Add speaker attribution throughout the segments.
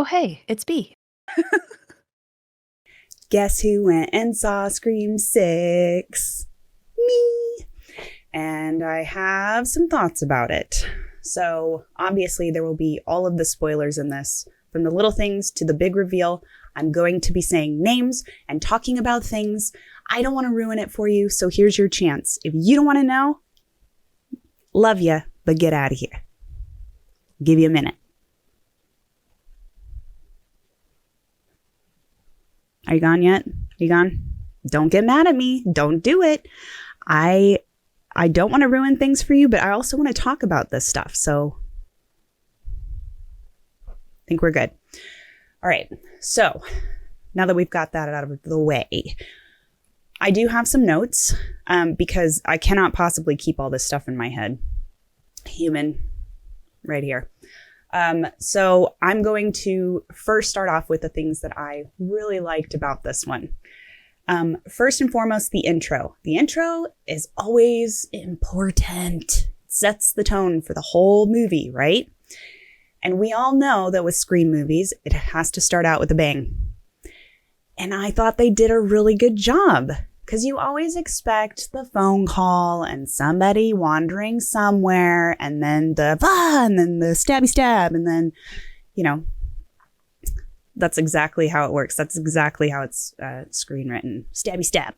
Speaker 1: Oh, hey, it's B.
Speaker 2: Guess who went and saw Scream 6? Me. And I have some thoughts about it. So obviously there will be all of the spoilers in this, from the little things to the big reveal. I'm going to be saying names and talking about things. I don't want to ruin it for you, so here's your chance. If you don't want to know, love ya, but get out of here. Give you a minute. Are you gone yet? Are you gone? Don't get mad at me. Don't do it. I don't want to ruin things for you, but I also want to talk about this stuff. So I think we're good. All right. So now that we've got that out of the way, I do have some notes because I cannot possibly keep all this stuff in my head. Human, right here. So I'm going to first start off with the things that I really liked about this one. First and foremost, the intro. The intro is always important. It sets the tone for the whole movie, right? And we all know that with Scream movies, it has to start out with a bang. And I thought they did a really good job. Because you always expect the phone call and somebody wandering somewhere and then the stabby stab and then, that's exactly how it works. That's exactly how it's screenwritten. Stabby stab.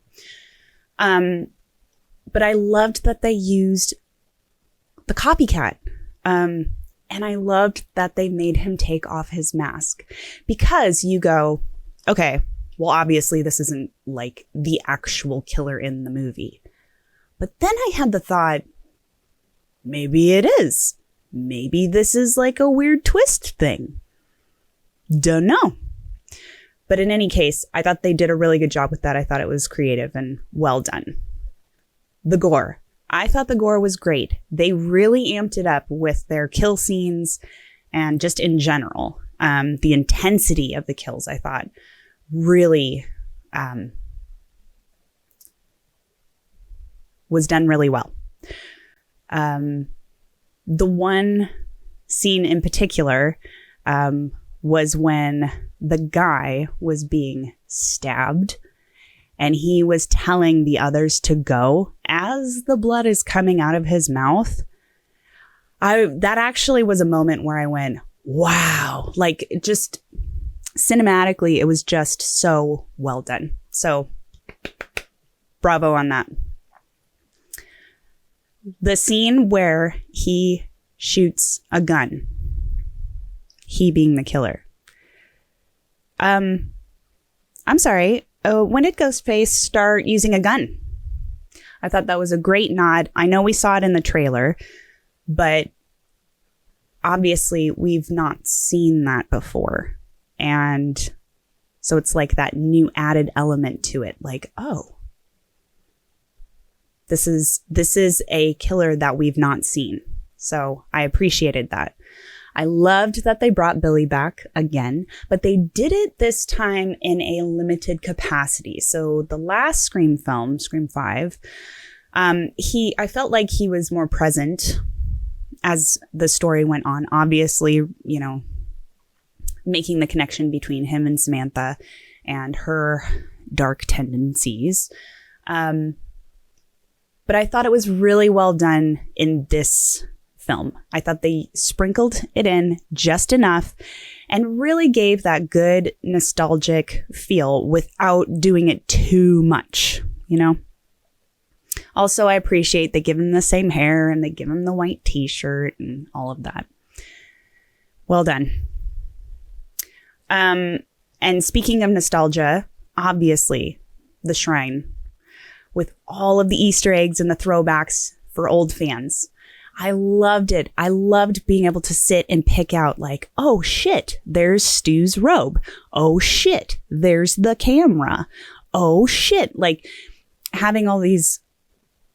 Speaker 2: But I loved that they used the copycat. And I loved that they made him take off his mask. Because you go, okay, well, obviously, this isn't like the actual killer in the movie. But then I had the thought, maybe it is. Maybe this is like a weird twist thing. Don't know. But in any case, I thought they did a really good job with that. I thought it was creative and well done. The gore. I thought the gore was great. They really amped it up with their kill scenes and just in general. The intensity of the kills, I thought, really was done really well. The one scene in particular was when the guy was being stabbed and he was telling the others to go as the blood is coming out of his mouth. That actually was a moment where I went, wow, like just cinematically, it was just so well done. So, bravo on that. The scene where he shoots a gun, he being the killer. I'm sorry. When did Ghostface start using a gun? I thought that was a great nod. I know we saw it in the trailer, but obviously we've not seen that before. And so it's like that new added element to it. Like, oh, this is a killer that we've not seen. So I appreciated that. I loved that they brought Billy back again, but they did it this time in a limited capacity. So the last Scream film, Scream 5, I felt like he was more present as the story went on. Obviously, making the connection between him and Samantha and her dark tendencies. But I thought it was really well done in this film. I thought they sprinkled it in just enough and really gave that good nostalgic feel without doing it too much, Also, I appreciate they give him the same hair and they give him the white t-shirt and all of that. Well done. And speaking of nostalgia, obviously the shrine with all of the Easter eggs and the throwbacks for old fans. I loved it. I loved being able to sit and pick out like, oh shit, there's Stu's robe. Oh shit, there's the camera. Oh shit, like having all these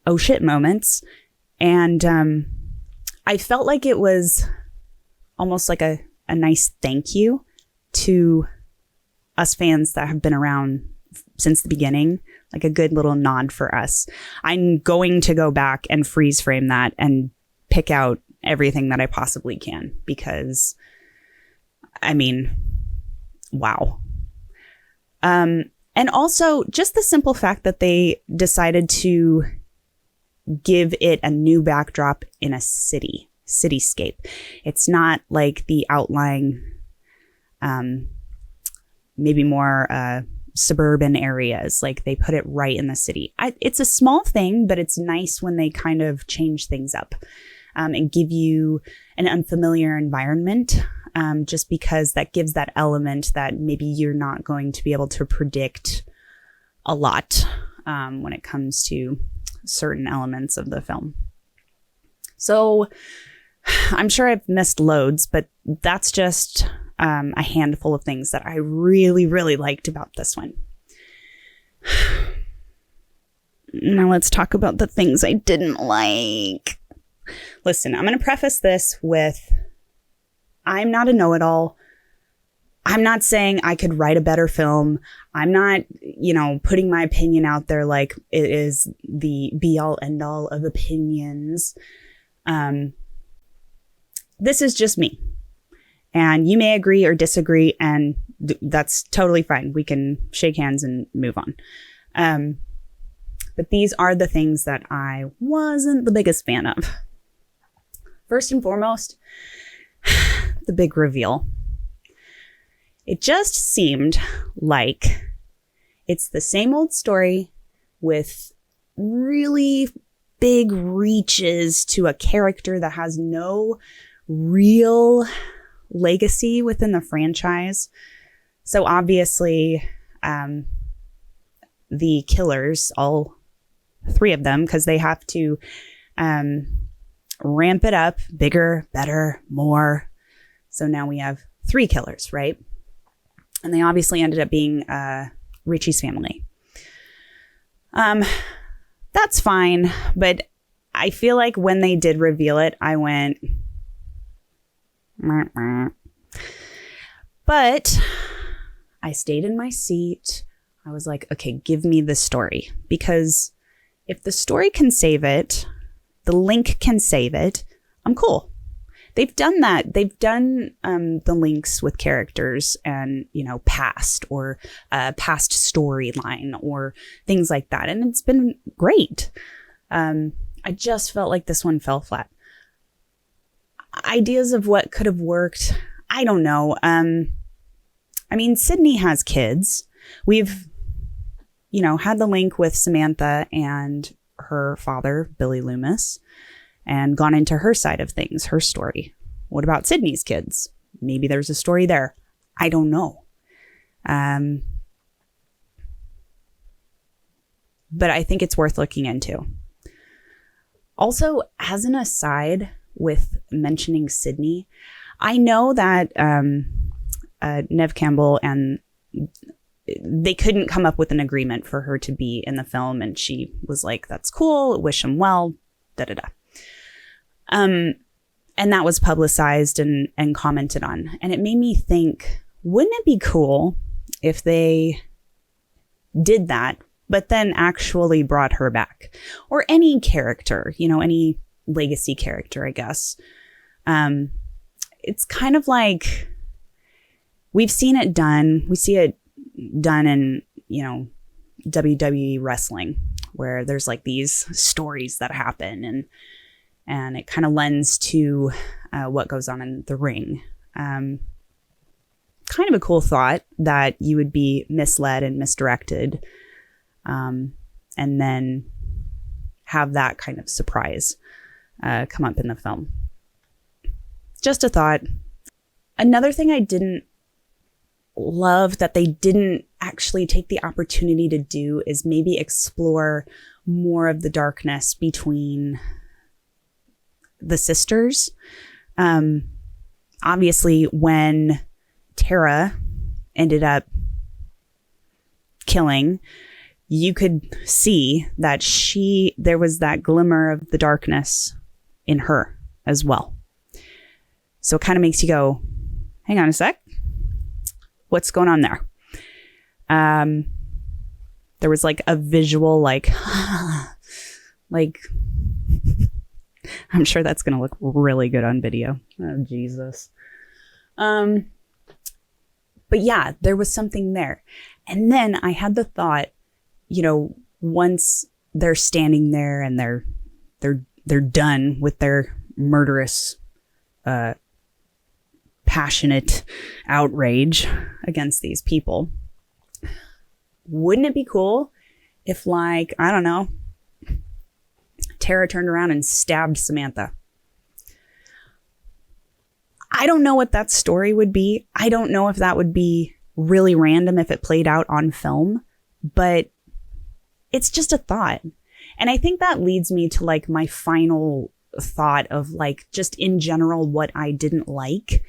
Speaker 2: oh shit moments. And I felt like it was almost like a nice thank you to us fans that have been around since the beginning, like a good little nod for us. I'm going to go back and freeze frame that and pick out everything that I possibly can because, I mean, wow. And also just the simple fact that they decided to give it a new backdrop in a cityscape. It's not like the outlying, maybe more suburban areas. Like they put it right in the city. It's a small thing, but it's nice when they kind of change things up and give you an unfamiliar environment, just because that gives that element that maybe you're not going to be able to predict a lot when it comes to certain elements of the film. So I'm sure I've missed loads, but that's just a handful of things that I really, really liked about this one. Now let's talk about the things I didn't like. Listen, I'm going to preface this with, I'm not a know-it-all. I'm not saying I could write a better film. I'm not, putting my opinion out there like it is the be-all, end-all of opinions. This is just me. And you may agree or disagree, and that's totally fine. We can shake hands and move on. But these are the things that I wasn't the biggest fan of. First and foremost, the big reveal. It just seemed like it's the same old story with really big reaches to a character that has no real legacy within the franchise. So obviously, the killers, all three of them, because they have to ramp it up, bigger, better, more. So now we have 3 killers, right? And they obviously ended up being Richie's family. That's fine, but I feel like when they did reveal it, I went, meh, meh. But I stayed in my seat. I was like, okay, give me the story. Because if the story can save it, the link can save it, I'm cool. They've done that. They've done the links with characters and, past or past storyline or things like that. And it's been great. I just felt like this one fell flat. Ideas of what could have worked, I don't know. Sydney has kids. We've, had the link with Samantha and her father, Billy Loomis, and gone into her side of things, her story. What about Sydney's kids? Maybe there's a story there. I don't know. But I think it's worth looking into. Also, as an aside with mentioning Sydney, I know that Neve Campbell and they couldn't come up with an agreement for her to be in the film. And she was like, that's cool. Wish him well. Da-da-da. And that was publicized and commented on. And it made me think, wouldn't it be cool if they did that, but then actually brought her back? Or any character, any legacy character, I guess. It's kind of like we've seen it done. We see it done in, WWE wrestling, where there's like these stories that happen and it kind of lends to what goes on in the ring. Kind of a cool thought that you would be misled and misdirected, and then have that kind of surprise come up in the film. Just a thought. Another thing I didn't love that they didn't actually take the opportunity to do is maybe explore more of the darkness between the sisters. Obviously, when Tara ended up killing, you could see that there was that glimmer of the darkness in her as well. So it kind of makes you go, hang on a sec. What's going on there? There was like a visual, like I'm sure that's going to look really good on video. Oh, Jesus. But But yeah, there was something there. And then I had the thought, you know, once they're standing there and they're done with their murderous, passionate outrage against these people, wouldn't it be cool if, like, I don't know, Tara turned around and stabbed Samantha? I don't know what that story would be. I don't know if that would be really random if it played out on film, but it's just a thought. And I think that leads me to like my final thought of like just in general what I didn't like.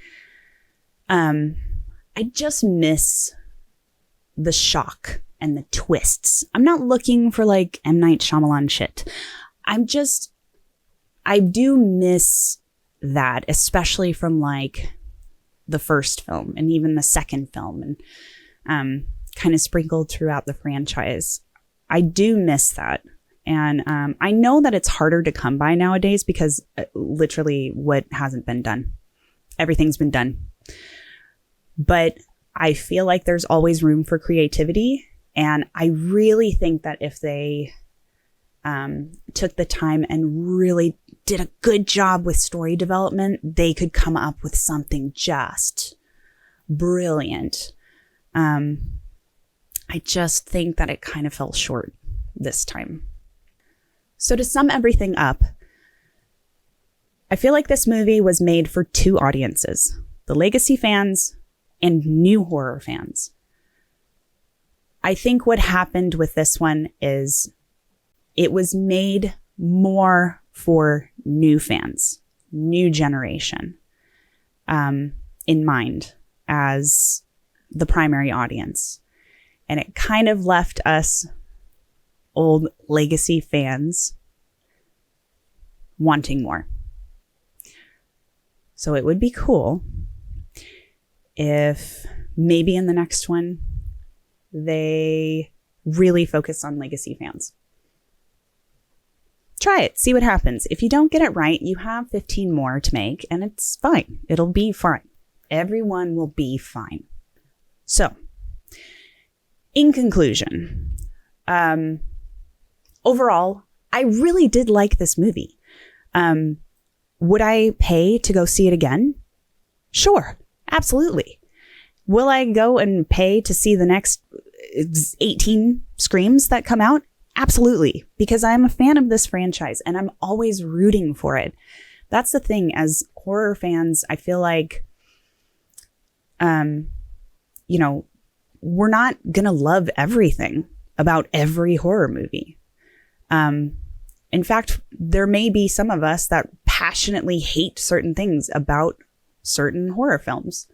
Speaker 2: I just miss the shock and the twists. I'm not looking for like M. Night Shyamalan shit. I do miss that, especially from like the first film and even the second film and kind of sprinkled throughout the franchise. I do miss that. And I know that it's harder to come by nowadays because literally what hasn't been done. Everything's been done. But I feel like there's always room for creativity. And I really think that if they took the time and really did a good job with story development, they could come up with something just brilliant. I just think that it kind of fell short this time. So to sum everything up, I feel like this movie was made for two audiences, the legacy fans and new horror fans. I think what happened with this one is it was made more for new fans, new generation, in mind as the primary audience. And it kind of left us old legacy fans wanting more. So it would be cool if maybe in the next one they really focus on legacy fans. Try it, see what happens. If you don't get it right, you have 15 more to make and it's fine. It'll be fine. Everyone will be fine. So, in conclusion, overall, I really did like this movie. Would I pay to go see it again? Sure, absolutely. Will I go and pay to see the next 18 Screams that come out? Absolutely, because I'm a fan of this franchise and I'm always rooting for it. That's the thing, as horror fans, I feel like, you know, we're not going to love everything about every horror movie. In fact, there may be some of us that passionately hate certain things about certain horror films.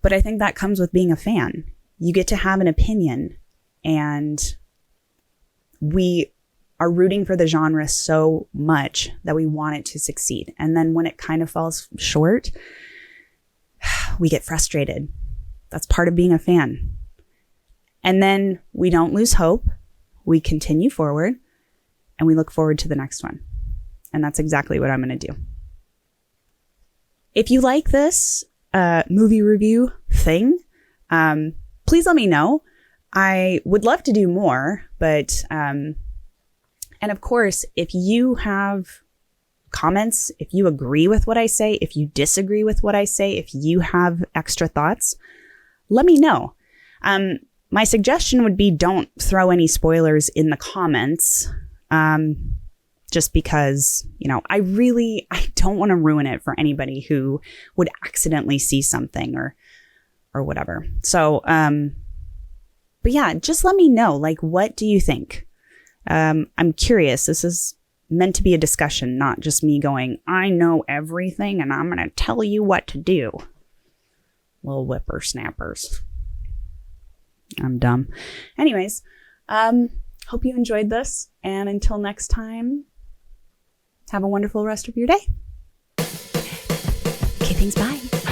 Speaker 2: But I think that comes with being a fan. You get to have an opinion, and we are rooting for the genre so much that we want it to succeed. And then when it kind of falls short, we get frustrated. That's part of being a fan. And then we don't lose hope. We continue forward and we look forward to the next one. And that's exactly what I'm going to do. If you like this movie review thing, please let me know. I would love to do more, but, and of course, if you have comments, if you agree with what I say, if you disagree with what I say, if you have extra thoughts, let me know. My suggestion would be don't throw any spoilers in the comments, just because, you know, I don't want to ruin it for anybody who would accidentally see something or whatever. So, but yeah, just let me know, like, what do you think? I'm curious. This is meant to be a discussion, not just me going, I know everything and I'm going to tell you what to do. Little whippersnappers. I'm dumb. Anyways, hope you enjoyed this. And until next time, have a wonderful rest of your day. Okay, thanks. Bye.